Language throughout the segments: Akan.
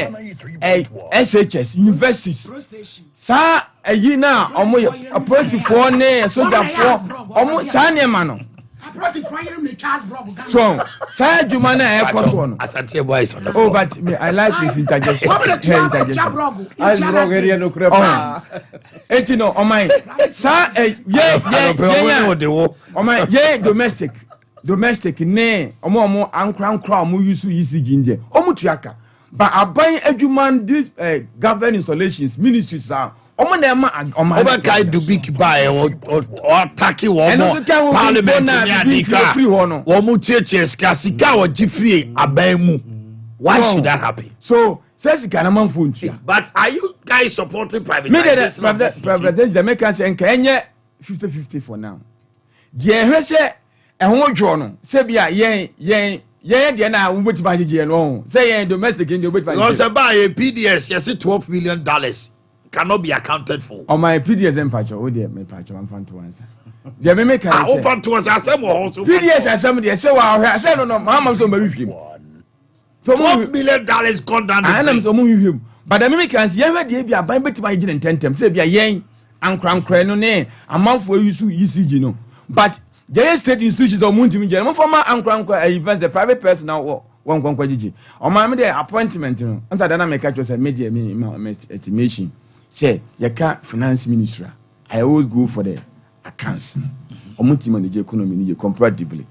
say SHS universities sa ayi na omo police for ne soldier for omo sa ne ma no so say juma na e ko so no Asante boys on the floor. Oh, but I like this interjection. Area no crepa. Enti no o my sa o my domestic ne omo ankra omo use easy ginje omo tuaka but aban adwuman this government installations ministries are omo na ma omo over kai do big buy or attack one Parliamentary omo cheche sika o gifree aban mu. Why should that happen? So says man phone. But are you guys supporting privatization? Me the make say enka enye 50-50 for now. Je hwese ehun dwo no se bia yen de na wo beti ba gege no say yen domestic in the beti ba. Because buy a PDS yes $12 million cannot be accounted for. On my PDS empatcher o de me patcher am fan to answer. De me make am say. O fan to answer asem wo so. PDS asem de say wa say no mama so ma wihwim. $12 million gone down the drain. I am so wihwim. But the me can say yen de bia ban beti ba gege ntentem say bia yen ankra no ne amanfo yusu ECG no. But the state institutions of Muntim General former Ankranko events, the private person now one Gigi. On my media appointment, and I don't make a media estimation. Say, you can't finance ministry. I always go for the accounts. Omuntim and the economy comparatively.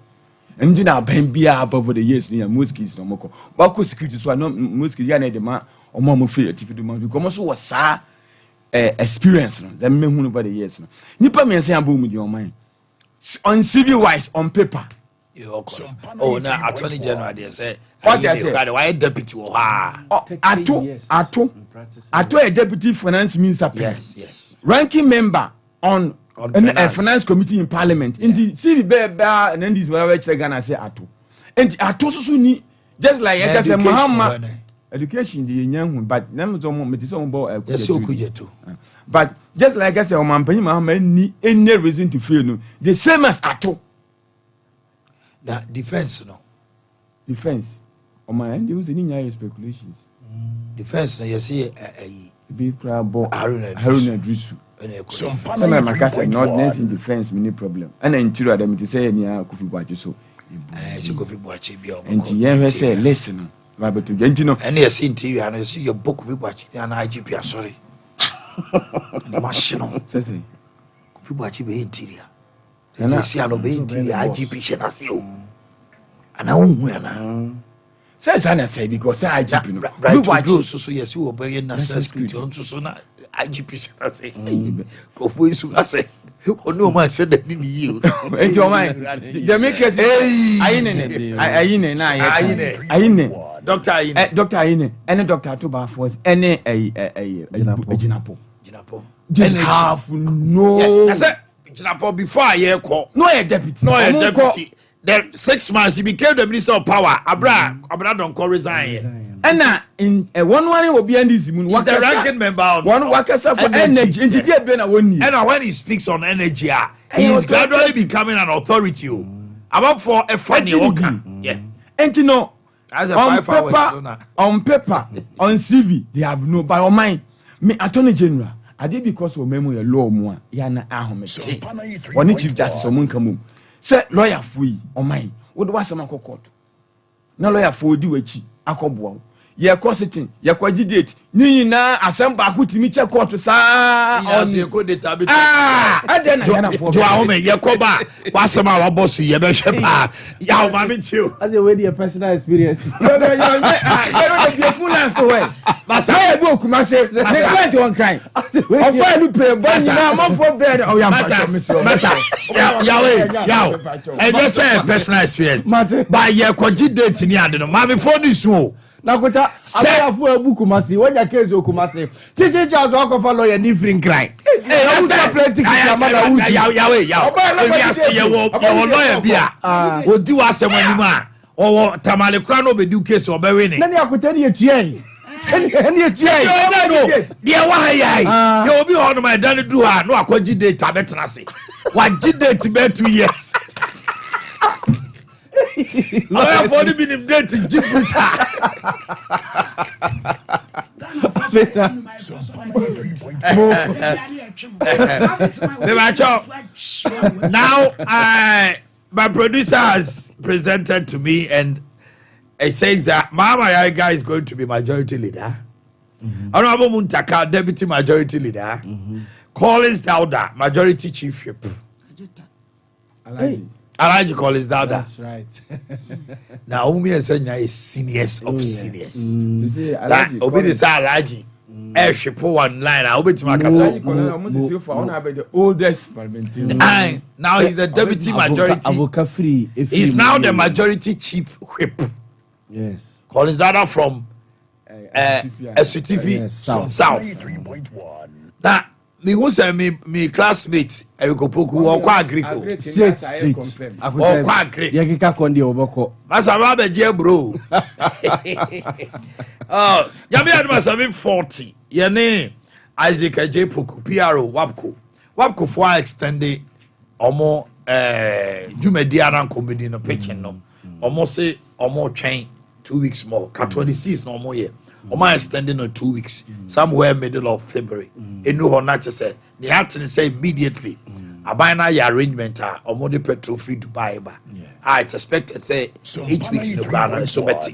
And then I'll be above the years near Muskis no more. Bako security so no Muskis yana the man or more free to do man because also was experience. Then me who nobody years. Nipa me say boom with your mind. On civil wise on paper. Oh, now Attorney General they say what I say why deputy Ato a deputy finance minister. Yes. Ranking member on a finance committee in Parliament. In the civil bear and then this whatever Ghana say Ato. And Ato so ni just like I say Muhammad education the young but them so but just like I said, Omanhene Muhammad need any reason to feel no. The same as Ato. Now defense no. Defense. Omanhene there was any speculations. Defense you see be crabo Haruna Drisu. Sompa some my cousin not in defense many problem. And interior them to say any Kofi Boakye so. Kofi Boakye bi o. And yen say listen. Bible to you and you see interior and you see your book Kofi Boakye and IGP sorry. The machine say Kofi Boakye be interior. They see an obey interior IGP shena say o. Ana unhu ana. Say because say IGP no. Right to do so yes you obey national security on so na IGP shena say. Kofi isu say ono man said that ni you. Enti o man. The make us ayine na ayine. Doctor Ayine, any doctor to bar force, any Jinapo. No. I said Jinapo before I hear call. No, a deputy. Then 6 months he became the minister of power. Abra don't call resign. And now in one will be in this moon. What the ranking member on one workers for energy. And when he speaks on energy, he is gradually becoming an authority. About for a funny worker. Yeah. And you know. As a on paper, on CV, they have no by on mine. Me Attorney General, I did because of memory law more. Yana Ahmed. One Chief Justice or Munkamu. Say lawyer free on mine. What was some court? No lawyer for do a chi, Akobo. Ye costing, ye quadidate. Ni na assemble Akutimicha court to sa. I then for Yakoba. What's some our boss? Ye be shepa. Yaw mammy you. As a way, a personal experience. You're a full answer. Massa, I book myself. They one time. I'm trying to pay, but I'm for bread. Oh, yeah, Massa. Yaw. And just say personal experience. By your quadidate in the other. Mammy for this one. Nakota abaya fu ebuku masi wanya case okumasi chichi Charles wakofa lawyer ni free cry I was plenty amana uti yawe we ase ye wo lawyer bia odi wa asem anim a owo tamale kura no bedu case obewe ni nani akota ni etuai ni etuai no dia wa hayai ye obi ho no ma dan du ha no akwaji date abetena se wa gi date be 2 years I have only been in debt in Gibraltar. Now, my producer has presented to me, and it says that Mama Yaga is going to be majority leader. Honorable Muntaka, deputy majority leader. Collins Dowda, majority chief whip. Alaji Collins Dowda. That's right. Now, Umi and Senya is seniors of seniors. That Obi is Alaji. Ship one line. I'll be to my cousin. The oldest parliamentarian. Now he's the deputy majority. He's now the majority chief whip. Yes. Collins Dowda from SUTV South. Now, me who say me classmate Eriko Poku or kwa agriko Street. Or kwa agriko. Yakika kondi oboko. Masa rabe je bro. Oh, yami adma 740. Yene Isaac J Poku PRO Wapko for extended omo jumedi aran komedi no pitching no. Omo say omo train 2 weeks more. Ka 26 no more year. Oma extending on 2 weeks, somewhere middle of February. Enu honache say they have to say immediately. Abina ya arrangement or more petrol free Dubai ba. I expect say 8 weeks in the ground and so better.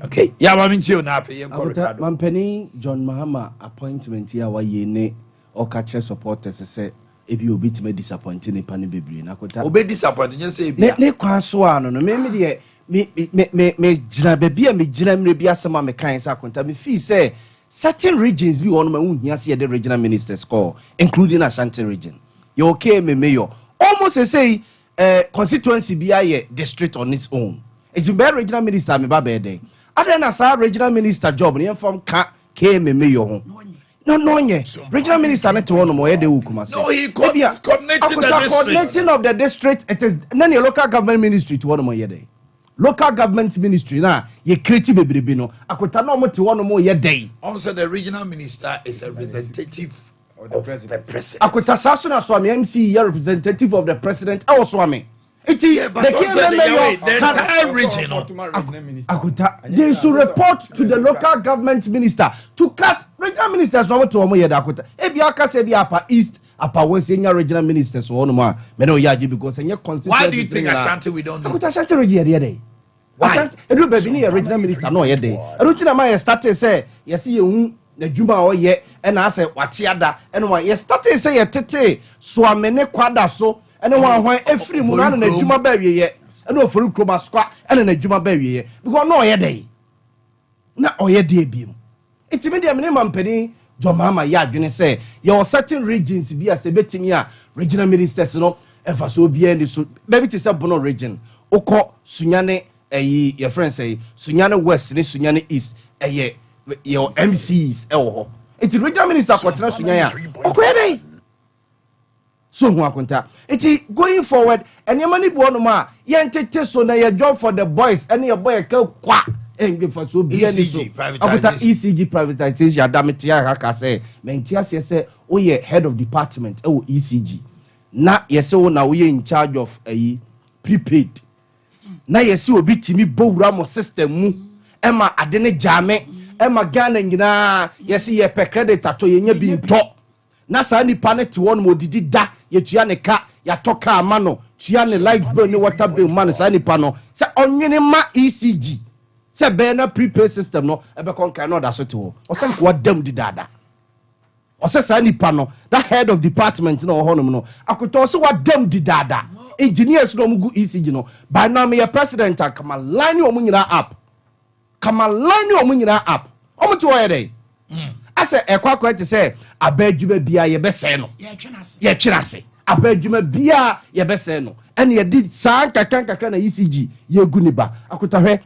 Okay. Yeah, I'm into na pay Mampeni John Mahama appointment here wa yene or catch supporters say ebi obi time disappointing pani bebre na kota. Obi disappointing say ebi. Ne kwaso ano no me de me jira bebia me jira mre bia sama me kan sa konta me feel say certain regions bi won ma unhia se the regional ministers call including Ashanti region you okay me mayor almost say constituency bi aye district on its own it's be regional minister me ba be den other na sa regional minister job ne form ka me mayor ho no regional minister net one mo ye de ukuma say no he coordinating the district coordinating of the district it is none local government ministry to one mo ye de local government ministry na ye creative bebrebe no akota na omo te wono mo ye dey also the regional minister is a representative of the president akota saso na so am MC ye representative of the president e wo so am iti the entire region akota they should report to the local government minister to cut regional ministers no to omo ye da akota e bia aka se bia apa east apa we senior regional ministers so no ma me no yaji because any constituency. Why do you think Ashanti we don't do? Akota Ashanti region dey. Why? Edu baby ni regional minister no ye dey. Edu tina ma ye start say ye see ye hu na djuma o ye e na say wate ada e no ye start say ye tete so amene kwada so e no wan hwan efiri mu na na djuma ba wie ye e no ofori kroma skwa e na djuma ba wie ye because no ye dey. Na o ye dey biem. Itimi dey me mampani John Mahama ya adwene say your certain regions bi as betimi a regional ministers no efa so bi ani so baby to say Bono region okọ Sunyane your friend say Sunyane West ne Sunyane East your MCs wo ho iti regional minister kwotena Sunyane okoye dey so hu akonta iti going forward enema ni bo no ma ye ntete so na your job for the boys and your boy ka kwa for so ECG privatization adamiti aka say mentia say o ye head of department e wo ECG na yese wo na wo ye in charge of prepaid na yese obi timi bowura mo system mu e ma ade ne jame e ma Ghana nyina yese ye pe credit ato ye nya bi nto na sa nipa ne te won mo didi da ye tua ne ka ya toka ama no tua ne light bill ne water bill man sa nipa no se onwene ma ECG se be na prepaid system no e be konka no da so te wo o se ko dam di dada o se sa nipa no that head of department no ho no akoto o se wa dam di dada engineers no mugu ECG no by now me president kama line o munyina app o mutu wo ye dey ase ekwakwa te se abadwuma bia ye be se no ye twirase abadwuma bia ye be se no ene ye di san kakran na ECG ye gu ni ba akota hwe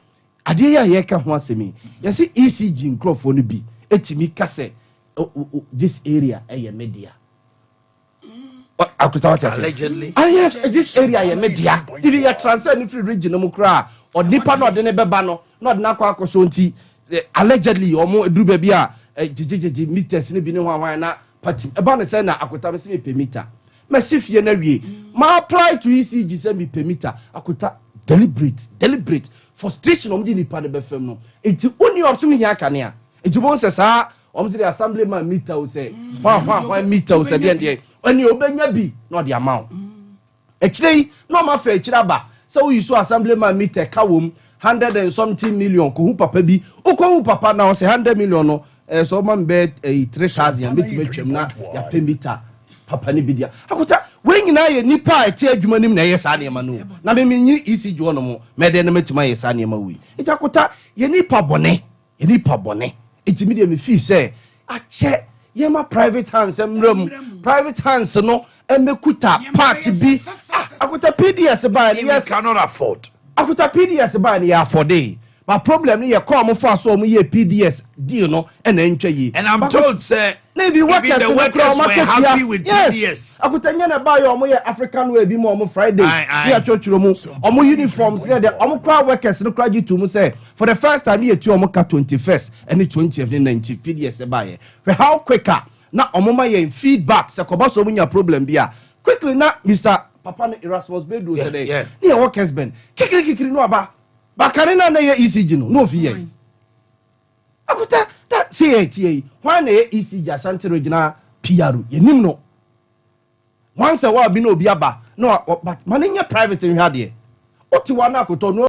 ade ya ye ka ho asemi ye se ECG nkrofo no bi etimi ka se this area ye media akota what allegedly yes this area ye media if you transfer ni free region no kra o nipa no de ne beba no na de na kwa akoso nti allegedly omo eduru ba bia jejeje meters ne bi ne hwan na party e ba ne say na akota be se me permitter masifie na wie ma apply to ECG say me permitter akota deliberate frustration om di nipa de be fam no enti oni option nya kanea ejubon se sa say the assemblyman meter will say one meter will say the when you obey bi not the amount actually no ma fe chiraba so we so assemblyman meter ka wom 100 and something million ko hu papa bi o ko hu papa na say 100 million no so man be 3000 beti betwem na ya pe meter papa ni bidia akota we nyina ye nipa a tie adwuma nim na ye sa ne ma no na me nyi ECG no mo me de na metima ye sa ne ma wi ita akota ye nipa bone itimi de me fi say ache ye ma private hands emram private hands no emekuta party bi akota PDS ba yes cannot afford akuta PDS ba ni afford but problem ni ye come for so mu ye PDS deal no and ntwa yi and I'm told say maybe the workers were happy with PDS akuta nya na ba yo mo ye African way bi mo Friday ya chochuro mu omo uniforms there the omo crowd workers no crowd to mu say for the first time ye tu omo ka 21st and 20th 90 PDS ba ye how quicker na omo ma ye feedback say ko ba so mu nya problem bia quickly na Mr. Papa Erasmus Bedu say there ye workers ben kikiri no aba bakarina na ye ECG no fi ye akuta that CATA why na ye ECG Ashanti Regional PRO ye nim no once a while bi no obi aba no but manenya private nhwa de o ti wa na akoto no